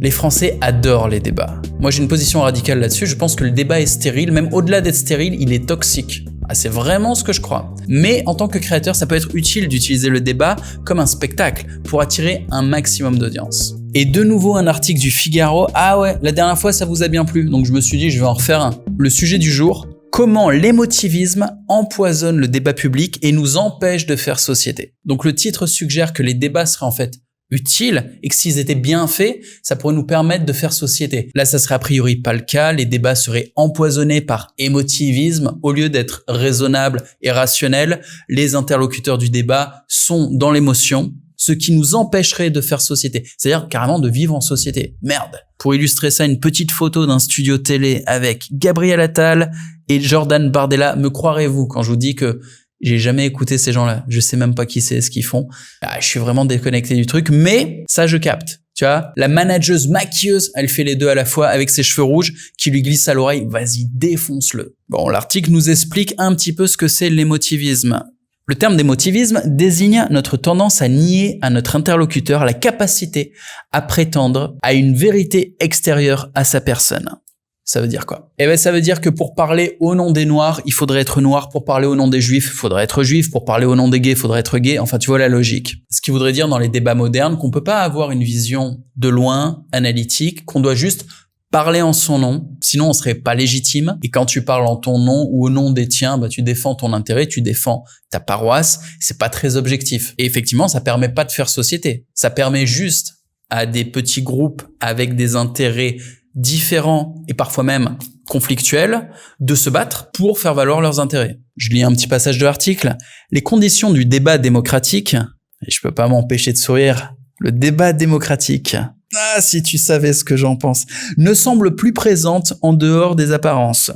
Les Français adorent les débats. Moi, j'ai une position radicale là-dessus. Je pense que le débat est stérile. Même au-delà d'être stérile, il est toxique. Ah, c'est vraiment ce que je crois. Mais en tant que créateur, ça peut être utile d'utiliser le débat comme un spectacle pour attirer un maximum d'audience. Et de nouveau, un article du Figaro. Ah ouais, la dernière fois, ça vous a bien plu. Donc je me suis dit, je vais en refaire un. Le sujet du jour, comment l'émotivisme empoisonne le débat public et nous empêche de faire société. Donc le titre suggère que les débats seraient en fait utiles et que s'ils étaient bien faits, ça pourrait nous permettre de faire société. Là, ça serait a priori pas le cas. Les débats seraient empoisonnés par émotivisme au lieu d'être raisonnables et rationnels. Les interlocuteurs du débat sont dans l'émotion, ce qui nous empêcherait de faire société. C'est-à-dire carrément de vivre en société. Merde. Pour illustrer ça, une petite photo d'un studio télé avec Gabriel Attal et Jordan Bardella. Me croirez-vous quand je vous dis que j'ai jamais écouté ces gens-là. Je sais même pas qui c'est, ce qu'ils font. Je suis vraiment déconnecté du truc, mais ça, je capte. Tu vois, la manageuse maquilleuse, elle fait les deux à la fois avec ses cheveux rouges qui lui glissent à l'oreille. Vas-y, défonce-le. Bon, l'article nous explique un petit peu ce que c'est l'émotivisme. Le terme d'émotivisme désigne notre tendance à nier à notre interlocuteur la capacité à prétendre à une vérité extérieure à sa personne. Ça veut dire quoi? Eh ben, ça veut dire que pour parler au nom des Noirs, il faudrait être noir. Pour parler au nom des Juifs, il faudrait être juif. Pour parler au nom des gays, il faudrait être gay. Enfin, tu vois la logique. Ce qui voudrait dire dans les débats modernes qu'on peut pas avoir une vision de loin, analytique, qu'on doit juste parler en son nom. Sinon, on serait pas légitime. Et quand tu parles en ton nom ou au nom des tiens, bah, tu défends ton intérêt, tu défends ta paroisse. C'est pas très objectif. Et effectivement, ça permet pas de faire société. Ça permet juste à des petits groupes avec des intérêts différents et parfois même conflictuels de se battre pour faire valoir leurs intérêts. Je lis un petit passage de l'article. Les conditions du débat démocratique, et je peux pas m'empêcher de sourire, le débat démocratique, ah si tu savais ce que j'en pense, ne semblent plus présentes en dehors des apparences.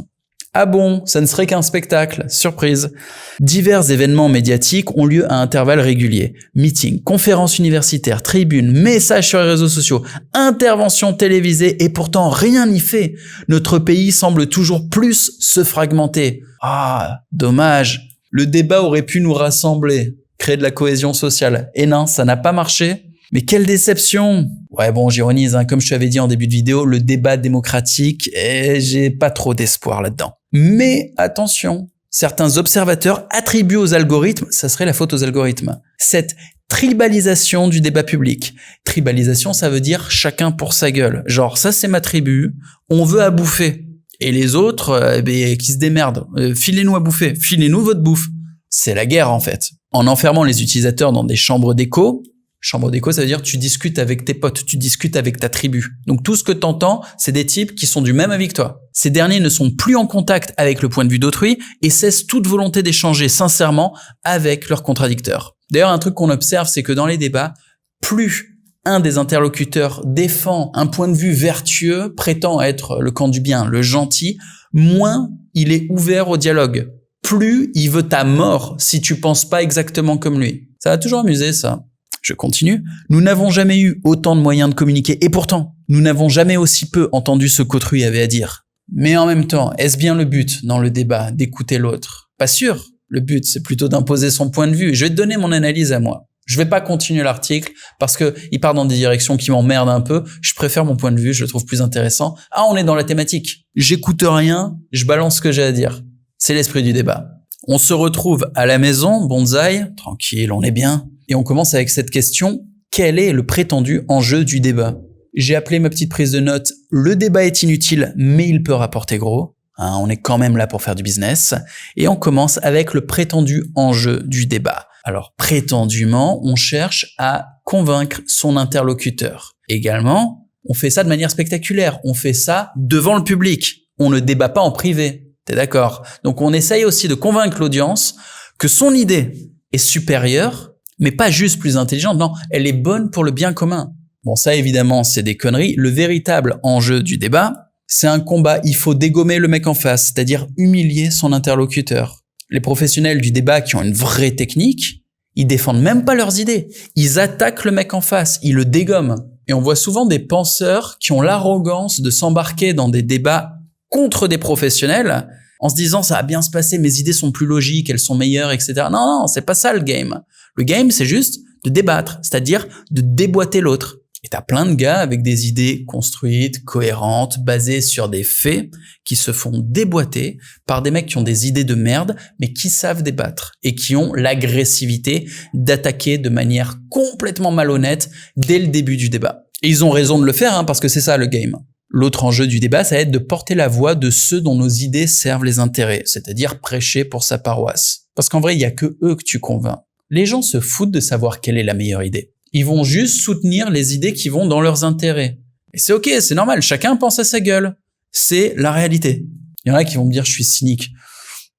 Ah bon, ça ne serait qu'un spectacle, surprise. Divers événements médiatiques ont lieu à intervalles réguliers. Meetings, conférences universitaires, tribunes, messages sur les réseaux sociaux, interventions télévisées et pourtant rien n'y fait. Notre pays semble toujours plus se fragmenter. Ah, dommage. Le débat aurait pu nous rassembler, créer de la cohésion sociale. Et non, ça n'a pas marché. Mais quelle déception! Ouais bon, j'ironise, hein. Comme je t'avais dit en début de vidéo, le débat démocratique, j'ai pas trop d'espoir là-dedans. Mais attention, certains observateurs attribuent aux algorithmes, ça serait la faute aux algorithmes, cette tribalisation du débat public. Tribalisation, ça veut dire chacun pour sa gueule. Genre, ça c'est ma tribu, on veut à bouffer. Et les autres, qui se démerdent. Filez-nous à bouffer, filez-nous votre bouffe. C'est la guerre en fait. En enfermant les utilisateurs dans des chambres d'écho, chambre d'écho, ça veut dire tu discutes avec tes potes, tu discutes avec ta tribu. Donc tout ce que t'entends, c'est des types qui sont du même avis que toi. Ces derniers ne sont plus en contact avec le point de vue d'autrui et cessent toute volonté d'échanger sincèrement avec leurs contradicteurs. D'ailleurs, un truc qu'on observe, c'est que dans les débats, plus un des interlocuteurs défend un point de vue vertueux, prétend être le camp du bien, le gentil, moins il est ouvert au dialogue. Plus il veut ta mort si tu penses pas exactement comme lui. Ça va toujours amuser, ça. Je continue. Nous n'avons jamais eu autant de moyens de communiquer et pourtant, nous n'avons jamais aussi peu entendu ce qu'autrui avait à dire. Mais en même temps, est-ce bien le but dans le débat d'écouter l'autre? Pas sûr. Le but, c'est plutôt d'imposer son point de vue. Je vais te donner mon analyse à moi. Je vais pas continuer l'article parce que il part dans des directions qui m'emmerdent un peu. Je préfère mon point de vue, je le trouve plus intéressant. Ah, on est dans la thématique. J'écoute rien, je balance ce que j'ai à dire. C'est l'esprit du débat. On se retrouve à la maison, bonsaï, tranquille, on est bien. Et on commence avec cette question, quel est le prétendu enjeu du débat? J'ai appelé ma petite prise de notes, le débat est inutile, mais il peut rapporter gros. Hein, on est quand même là pour faire du business. Et on commence avec le prétendu enjeu du débat. Alors, prétendument, on cherche à convaincre son interlocuteur. Également, on fait ça de manière spectaculaire. On fait ça devant le public. On ne débat pas en privé. T'es d'accord? Donc, on essaye aussi de convaincre l'audience que son idée est supérieure, mais pas juste plus intelligente, non, elle est bonne pour le bien commun. Bon, ça évidemment, c'est des conneries. Le véritable enjeu du débat, c'est un combat. Il faut dégommer le mec en face, c'est-à-dire humilier son interlocuteur. Les professionnels du débat qui ont une vraie technique, ils défendent même pas leurs idées. Ils attaquent le mec en face, ils le dégomment. Et on voit souvent des penseurs qui ont l'arrogance de s'embarquer dans des débats contre des professionnels en se disant ça va bien se passer, mes idées sont plus logiques, elles sont meilleures, etc. Non, c'est pas ça le game. Le game, c'est juste de débattre, c'est-à-dire de déboîter l'autre. Et t'as plein de gars avec des idées construites, cohérentes, basées sur des faits, qui se font déboîter par des mecs qui ont des idées de merde, mais qui savent débattre et qui ont l'agressivité d'attaquer de manière complètement malhonnête dès le début du débat. Et ils ont raison de le faire, parce que c'est ça le game. L'autre enjeu du débat, ça va être de porter la voix de ceux dont nos idées servent les intérêts, c'est-à-dire prêcher pour sa paroisse. Parce qu'en vrai, il y a que eux que tu convaincs. Les gens se foutent de savoir quelle est la meilleure idée. Ils vont juste soutenir les idées qui vont dans leurs intérêts. Et c'est ok, c'est normal, chacun pense à sa gueule. C'est la réalité. Il y en a qui vont me dire je suis cynique.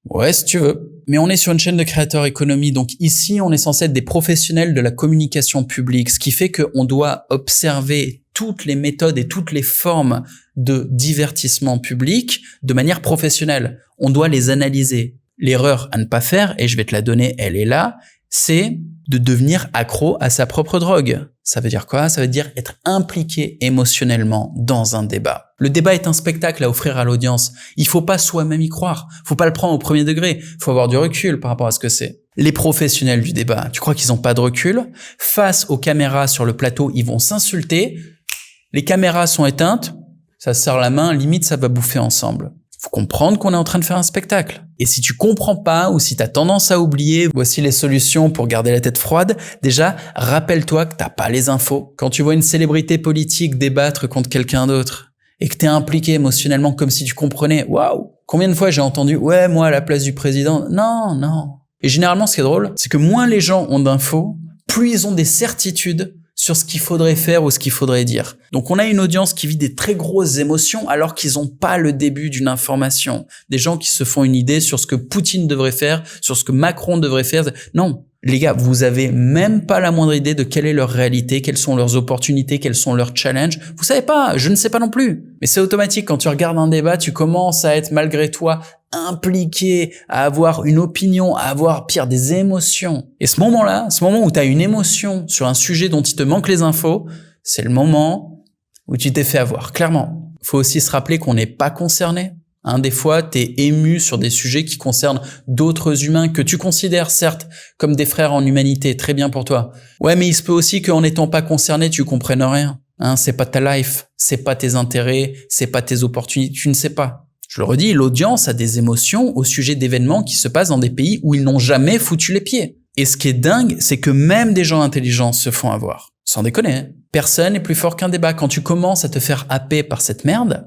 Ouais, si tu veux. Mais on est sur une chaîne de Creator Economy, donc ici, on est censé être des professionnels de la communication publique, ce qui fait qu'on doit observer toutes les méthodes et toutes les formes de divertissement public de manière professionnelle. On doit les analyser. L'erreur à ne pas faire, et je vais te la donner, elle est là, c'est de devenir accro à sa propre drogue. Ça veut dire quoi? Ça veut dire être impliqué émotionnellement dans un débat. Le débat est un spectacle à offrir à l'audience. Il faut pas soi-même y croire. Faut pas le prendre au premier degré. Faut avoir du recul par rapport à ce que c'est. Les professionnels du débat, tu crois qu'ils ont pas de recul? Face aux caméras sur le plateau, ils vont s'insulter. Les caméras sont éteintes. Ça se serre la main, limite ça va bouffer ensemble. Faut comprendre qu'on est en train de faire un spectacle. Et si tu comprends pas ou si tu as tendance à oublier, voici les solutions pour garder la tête froide. Déjà, rappelle-toi que t'as pas les infos. Quand tu vois une célébrité politique débattre contre quelqu'un d'autre et que t'es impliqué émotionnellement comme si tu comprenais, waouh! Combien de fois j'ai entendu, ouais, moi à la place du président, non. Et généralement, ce qui est drôle, c'est que moins les gens ont d'infos, plus ils ont des certitudes sur ce qu'il faudrait faire ou ce qu'il faudrait dire. Donc on a une audience qui vit des très grosses émotions alors qu'ils n'ont pas le début d'une information. Des gens qui se font une idée sur ce que Poutine devrait faire, sur ce que Macron devrait faire. Non, les gars, vous avez même pas la moindre idée de quelle est leur réalité, quelles sont leurs opportunités, quels sont leurs challenges. Vous savez pas, je ne sais pas non plus. Mais c'est automatique, quand tu regardes un débat, tu commences à être malgré toi impliqué, à avoir une opinion, à avoir, pire, des émotions. Et ce moment-là, ce moment où tu as une émotion sur un sujet dont il te manque les infos, c'est le moment où tu t'es fait avoir, clairement. Faut aussi se rappeler qu'on n'est pas concerné. Des fois, t'es ému sur des sujets qui concernent d'autres humains que tu considères, certes, comme des frères en humanité, très bien pour toi. Ouais, mais il se peut aussi qu'en n'étant pas concerné, tu comprennes rien. C'est pas ta life, c'est pas tes intérêts, c'est pas tes opportunités, tu ne sais pas. Je le redis, l'audience a des émotions au sujet d'événements qui se passent dans des pays où ils n'ont jamais foutu les pieds. Et ce qui est dingue, c'est que même des gens intelligents se font avoir. Sans déconner, personne n'est plus fort qu'un débat. Quand tu commences à te faire happer par cette merde,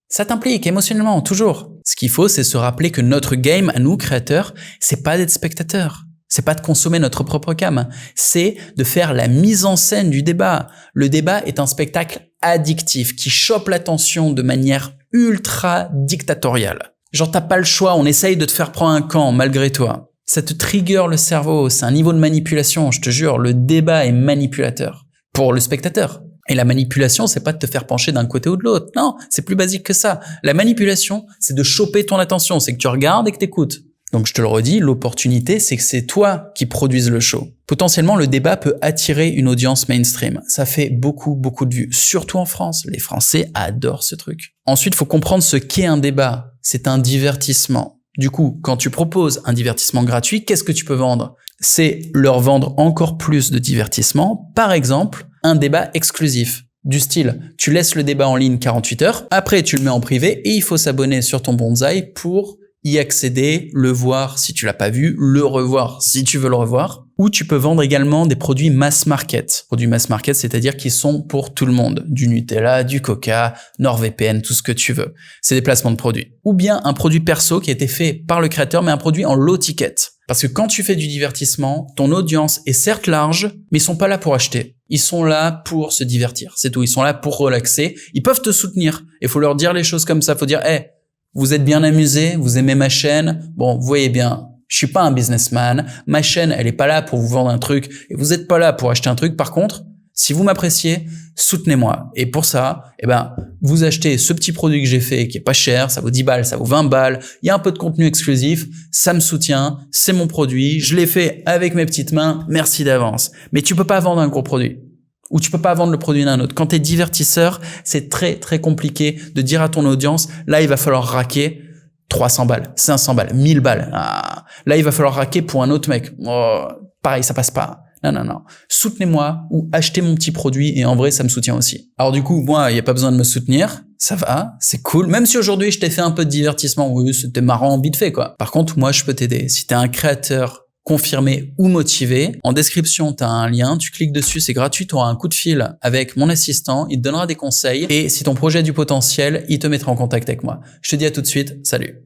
ça t'implique émotionnellement, toujours. Ce qu'il faut, c'est se rappeler que notre game, à nous, créateurs, c'est pas d'être spectateurs. C'est pas de consommer notre propre cam. C'est de faire la mise en scène du débat. Le débat est un spectacle addictif qui chope l'attention de manière ultra dictatoriale. Genre, t'as pas le choix, on essaye de te faire prendre un camp malgré toi. Ça te trigger le cerveau, c'est un niveau de manipulation, je te jure, le débat est manipulateur. Pour le spectateur. Et la manipulation, c'est pas de te faire pencher d'un côté ou de l'autre. Non, c'est plus basique que ça. La manipulation, c'est de choper ton attention, c'est que tu regardes et que t'écoutes. Donc je te le redis, l'opportunité, c'est que c'est toi qui produises le show. Potentiellement, le débat peut attirer une audience mainstream. Ça fait beaucoup de vues, surtout en France. Les Français adorent ce truc. Ensuite, il faut comprendre ce qu'est un débat. C'est un divertissement. Du coup, quand tu proposes un divertissement gratuit, qu'est-ce que tu peux vendre? C'est leur vendre encore plus de divertissement. Par exemple, un débat exclusif. Du style, tu laisses le débat en ligne 48 heures, après tu le mets en privé et il faut s'abonner sur ton Bonsaï pour y accéder, le voir si tu l'as pas vu, le revoir si tu veux le revoir. Ou tu peux vendre également des produits mass market. Produits mass market, c'est-à-dire qu'ils sont pour tout le monde. Du Nutella, du Coca, NordVPN, tout ce que tu veux. C'est des placements de produits. Ou bien un produit perso qui a été fait par le créateur, mais un produit en low ticket. Parce que quand tu fais du divertissement, ton audience est certes large, mais ils sont pas là pour acheter. Ils sont là pour se divertir. C'est tout. Ils sont là pour relaxer. Ils peuvent te soutenir. Il faut leur dire les choses comme ça. Faut dire, hey, vous êtes bien amusé, vous aimez ma chaîne. Bon, vous voyez bien, je suis pas un businessman. Ma chaîne, elle est pas là pour vous vendre un truc et vous êtes pas là pour acheter un truc. Par contre, si vous m'appréciez, soutenez-moi. Et pour ça, vous achetez ce petit produit que j'ai fait qui est pas cher, ça vaut 10 balles, ça vaut 20 balles. Il y a un peu de contenu exclusif, ça me soutient, c'est mon produit, je l'ai fait avec mes petites mains, merci d'avance. Mais tu peux pas vendre un gros produit. Ou tu peux pas vendre le produit d'un autre. Quand tu es divertisseur, c'est très compliqué de dire à ton audience, là il va falloir raquer 300 balles, 500 balles, 1000 balles. Là il va falloir raquer pour un autre mec. Pareil, ça passe pas. Non. Soutenez-moi ou achetez mon petit produit et en vrai, ça me soutient aussi. Alors du coup, moi, il n'y a pas besoin de me soutenir. Ça va, c'est cool. Même si aujourd'hui, je t'ai fait un peu de divertissement, oui, c'était marrant, vite fait, quoi. Par contre, moi, je peux t'aider. Si t'es un créateur confirmé ou motivé, en description, tu as un lien, tu cliques dessus, c'est gratuit, tu auras un coup de fil avec mon assistant, il te donnera des conseils et si ton projet a du potentiel, il te mettra en contact avec moi. Je te dis à tout de suite, salut.